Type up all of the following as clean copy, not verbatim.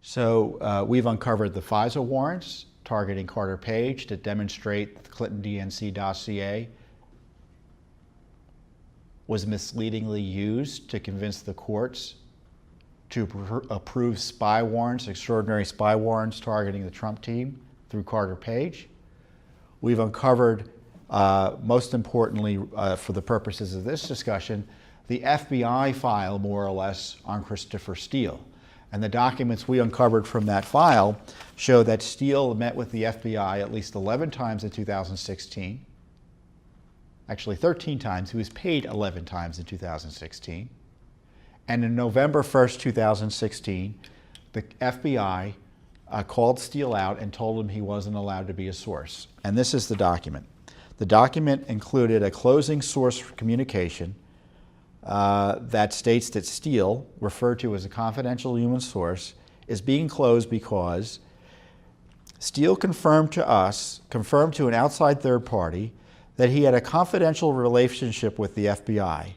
So we've uncovered the FISA warrants targeting Carter Page to demonstrate the Clinton-DNC dossier was misleadingly used to convince the courts to approve spy warrants, extraordinary spy warrants targeting the Trump team through Carter Page. We've uncovered, most importantly for the purposes of this discussion, the FBI file, more or less, on Christopher Steele. And the documents we uncovered from that file show that Steele met with the FBI at least 11 times in 2016. Actually 13 times. He was paid 11 times in 2016. And on November 1st, 2016, the FBI called Steele out and told him he wasn't allowed to be a source. And this is the document. The document included a closing source communication that states that Steele, referred to as a confidential human source, is being closed because Steele confirmed to an outside third party, that he had a confidential relationship with the FBI.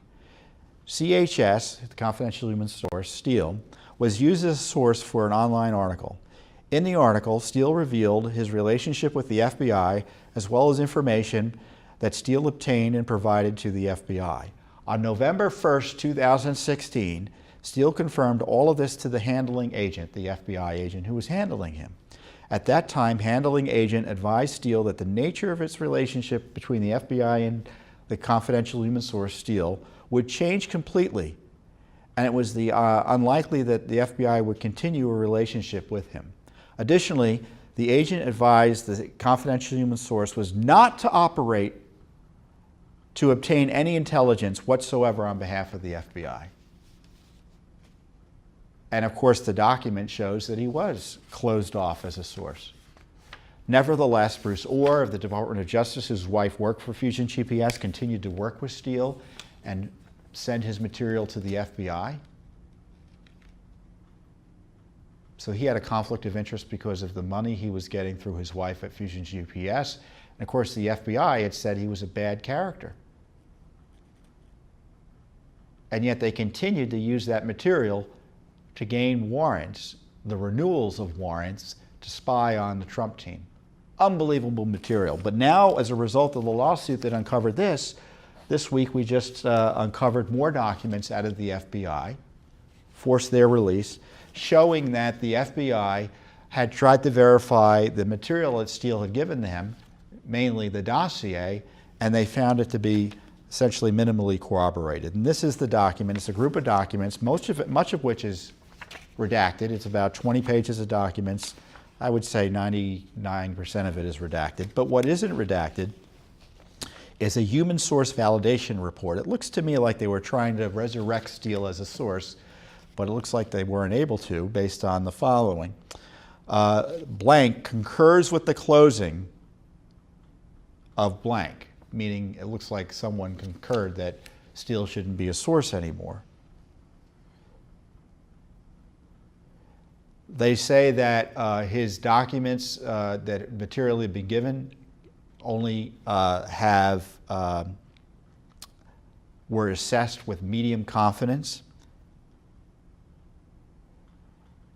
CHS, the confidential human source, Steele, was used as a source for an online article. In the article, Steele revealed his relationship with the FBI, as well as information that Steele obtained and provided to the FBI. On November 1st, 2016, Steele confirmed all of this to the handling agent, the FBI agent who was handling him. At that time, handling agent advised Steele that the nature of its relationship between the FBI and the confidential human source, Steele, would change completely, and it was unlikely that the FBI would continue a relationship with him. Additionally, the agent advised the confidential human source was not to operate to obtain any intelligence whatsoever on behalf of the FBI. And of course, the document shows that he was closed off as a source. Nevertheless, Bruce Orr of the Department of Justice, whose wife worked for Fusion GPS, continued to work with Steele and send his material to the FBI. So he had a conflict of interest because of the money he was getting through his wife at Fusion GPS. And of course, the FBI had said he was a bad character. And yet they continued to use that material to gain warrants, the renewals of warrants, to spy on the Trump team. Unbelievable material. But now, as a result of the lawsuit that uncovered this week we just uncovered more documents out of the FBI, forced their release, showing that the FBI had tried to verify the material that Steele had given them, mainly the dossier, and they found it to be essentially minimally corroborated. And this is the document. It's a group of documents, much of which is redacted. It's about 20 pages of documents. I would say 99% of it is redacted. But what isn't redacted is a human source validation report. It looks to me like they were trying to resurrect Steele as a source, but it looks like they weren't able to based on the following. Blank concurs with the closing of blank, meaning it looks like someone concurred that Steele shouldn't be a source anymore. They say that his documents that material had been given only were assessed with medium confidence,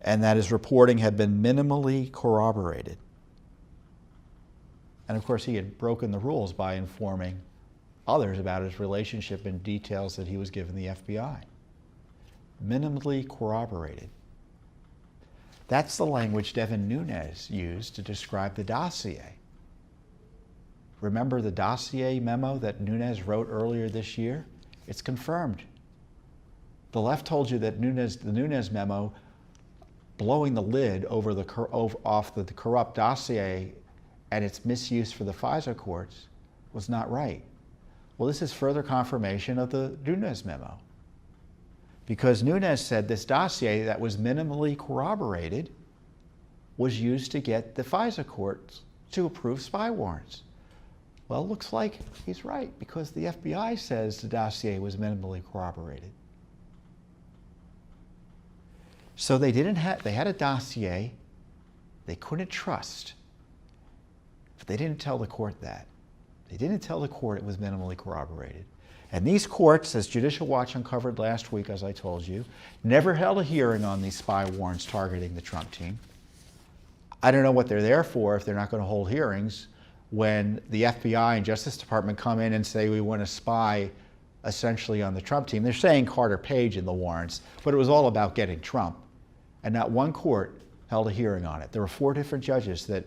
and that his reporting had been minimally corroborated. And of course, he had broken the rules by informing others about his relationship and details that he was given the FBI. Minimally corroborated. That's the language Devin Nunes used to describe the dossier. Remember the dossier memo that Nunes wrote earlier this year? It's confirmed. The left told you that the Nunes memo, blowing the lid off the corrupt dossier and its misuse for the FISA courts, was not right. Well, this is further confirmation of the Nunes memo. Because Nunes said this dossier that was minimally corroborated was used to get the FISA courts to approve spy warrants. Well, it looks like he's right, because the FBI says the dossier was minimally corroborated. So they had a dossier they couldn't trust, but they didn't tell the court that. They didn't tell the court it was minimally corroborated. And these courts, as Judicial Watch uncovered last week, as I told you, never held a hearing on these spy warrants targeting the Trump team. I don't know what they're there for if they're not going to hold hearings when the FBI and Justice Department come in and say we want to spy essentially on the Trump team. They're saying Carter Page in the warrants, but it was all about getting Trump. And not one court held a hearing on it. There were 4 different judges that,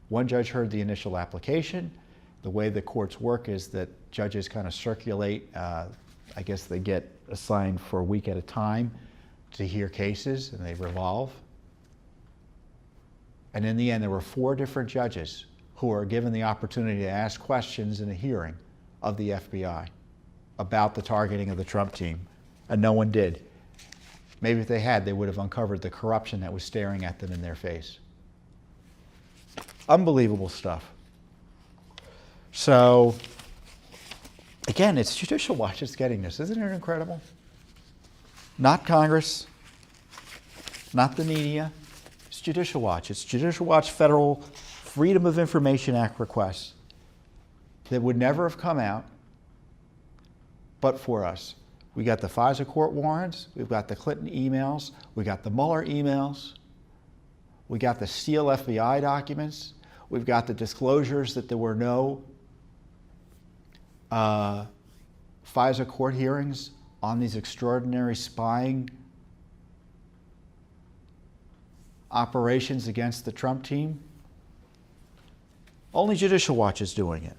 one judge heard the initial application. The way the courts work is that judges kind of circulate, I guess they get assigned for a week at a time to hear cases, and they revolve. And in the end, there were 4 different judges who were given the opportunity to ask questions in a hearing of the FBI about the targeting of the Trump team, and no one did. Maybe if they had, they would have uncovered the corruption that was staring at them in their face. Unbelievable stuff. So, again, it's Judicial Watch that's getting this. Isn't it incredible? Not Congress, not the media. It's Judicial Watch. It's Judicial Watch Federal Freedom of Information Act requests that would never have come out but for us. We got the FISA court warrants, we've got the Clinton emails, we got the Mueller emails, we got the Steele FBI documents, we've got the disclosures that there were no FISA court hearings on these extraordinary spying operations against the Trump team. Only Judicial Watch is doing it.